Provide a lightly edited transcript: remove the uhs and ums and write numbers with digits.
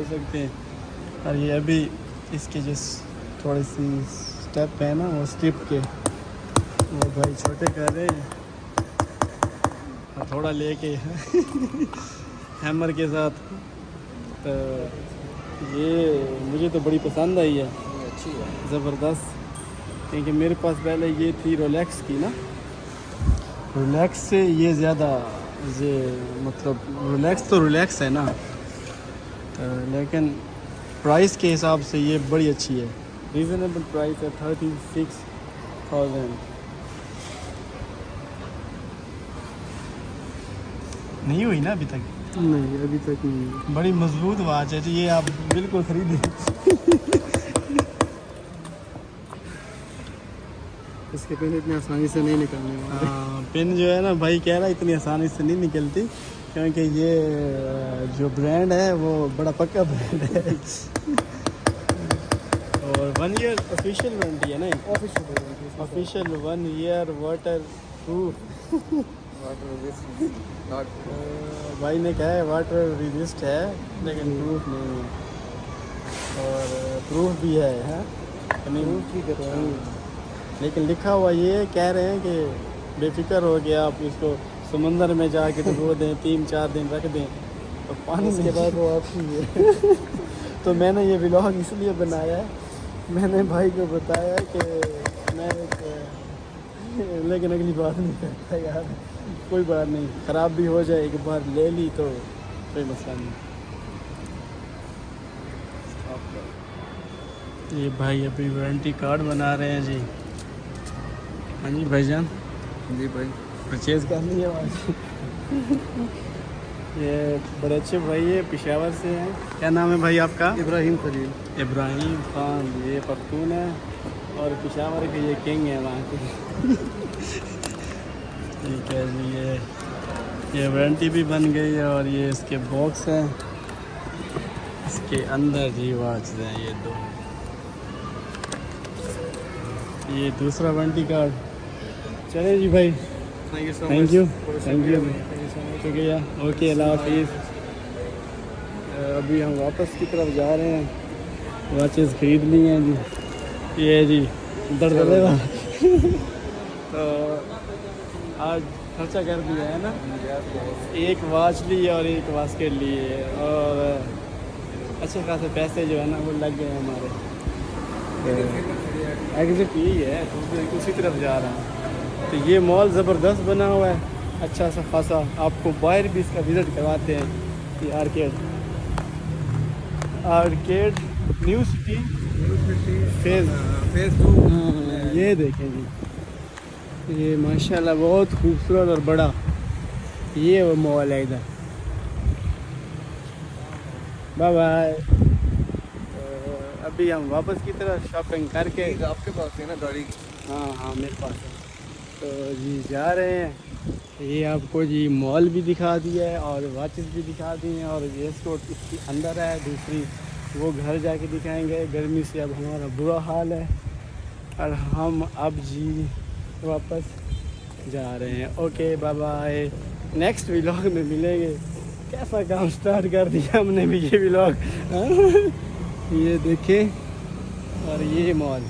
सकते हैं। और ये अभी इसके जो थोड़ी सी स्टेप है ना वो स्ट्रिप के वो भाई छोटे कर रहे हैं और थोड़ा लेके हैमर के साथ। तो ये मुझे तो बड़ी पसंद आई है, अच्छी है, ज़बरदस्त। क्योंकि मेरे पास पहले ये थी रोलेक्स की ना, रोलेक्स से ये ज़्यादा ये मतलब रोलेक्स तो रोलेक्स है ना, तो लेकिन प्राइस के हिसाब से ये बड़ी अच्छी है। रीज़नेबल प्राइस है 36,000। नहीं हुई ना अभी तक? नहीं अभी तक नहीं। बड़ी मजबूत वाच है, तो ये आप बिल्कुल खरीदें। इसके पिन इतनी आसानी से नहीं निकलने वाले। हाँ, पिन जो है ना भाई कह रहा है इतनी आसानी से नहीं निकलती, क्योंकि ये जो ब्रांड है वो बड़ा पक्का ब्रांड है। और 1 ईयर ऑफिशियल वारंटी है ना, ऑफिशियल 1 ईयर वाटर प्रूफ। भाई ने कहा है वाटर रेजिस्ट है लेकिन प्रूफ नहीं है, और प्रूफ भी है प्रूफ भी कर रहा हूँ, लेकिन लिखा हुआ ये कह रहे हैं कि बेफिक्र हो गया आप इसको समंदर में जाके डुबो दें, 3-4 दिन रख दें तो पानी के बाद वो आपकी है। तो मैंने ये व्लॉग इसलिए बनाया है, मैंने भाई को बताया कि मैं लेकिन अगली बार नहीं करता यार, कोई बात नहीं, ख़राब भी हो जाए एक बार ले ली तो कोई मसला नहीं। ये भाई अभी वारंटी कार्ड बना रहे हैं जी। हाँ जी भाईजान, जी भाई परचेज़ कर लिया आज। ये बड़े अच्छे भाई है, पेशावर से हैं। क्या नाम है भाई आपका? इब्राहिम खलील। इब्राहिम खान, ये पख्तून है और पेशावर के ये किंग है वहाँ के। ठीक है जी, ये वारंटी भी बन गई है और ये इसके बॉक्स हैं, इसके अंदर जी वॉच हैं ये 2। ये दूसरा वारंटी कार्ड। चले जी भाई, थैंक यू शुक्रिया, ओके अल्लाह हाफिज़। अभी हम वापस की तरफ जा रहे हैं, वॉचेस ख़रीद ली हैं जी। ये जी दर्द तो आज खर्चा कर दिया है ना, एक वॉच ली और एक बास्केट ली है, और अच्छे खासे पैसे जो है ना वो लग गए हमारे। एग्जिट यही है, उसी तरफ जा रहा हूँ। तो ये मॉल ज़बरदस्त बना हुआ है, अच्छा सा खासा, आपको बाहर भी इसका विज़िट करवाते हैं। ये आर्केड न्यू सिटी फेज़ 2। ये देखें जी, ये माशाल्लाह बहुत खूबसूरत और बड़ा ये वो मॉल है इधर। Bye bye. अभी हम वापस की तरफ शॉपिंग करके, आपके पास है ना गाड़ी? हाँ मेरे पास है, तो जी जा रहे हैं। ये आपको जी मॉल भी दिखा दिया है और वॉचेस भी दिखा दी हैं, और ये स्टोर इसके अंदर है, दूसरी वो घर जाके दिखाएंगे। गर्मी से अब हमारा बुरा हाल है और हम अब जी वापस जा रहे हैं। Okay bye bye, next vlog में मिलेंगे। कैसा काम स्टार्ट कर दिया हमने भी ये व्लॉग। ये देखें, और ये मॉल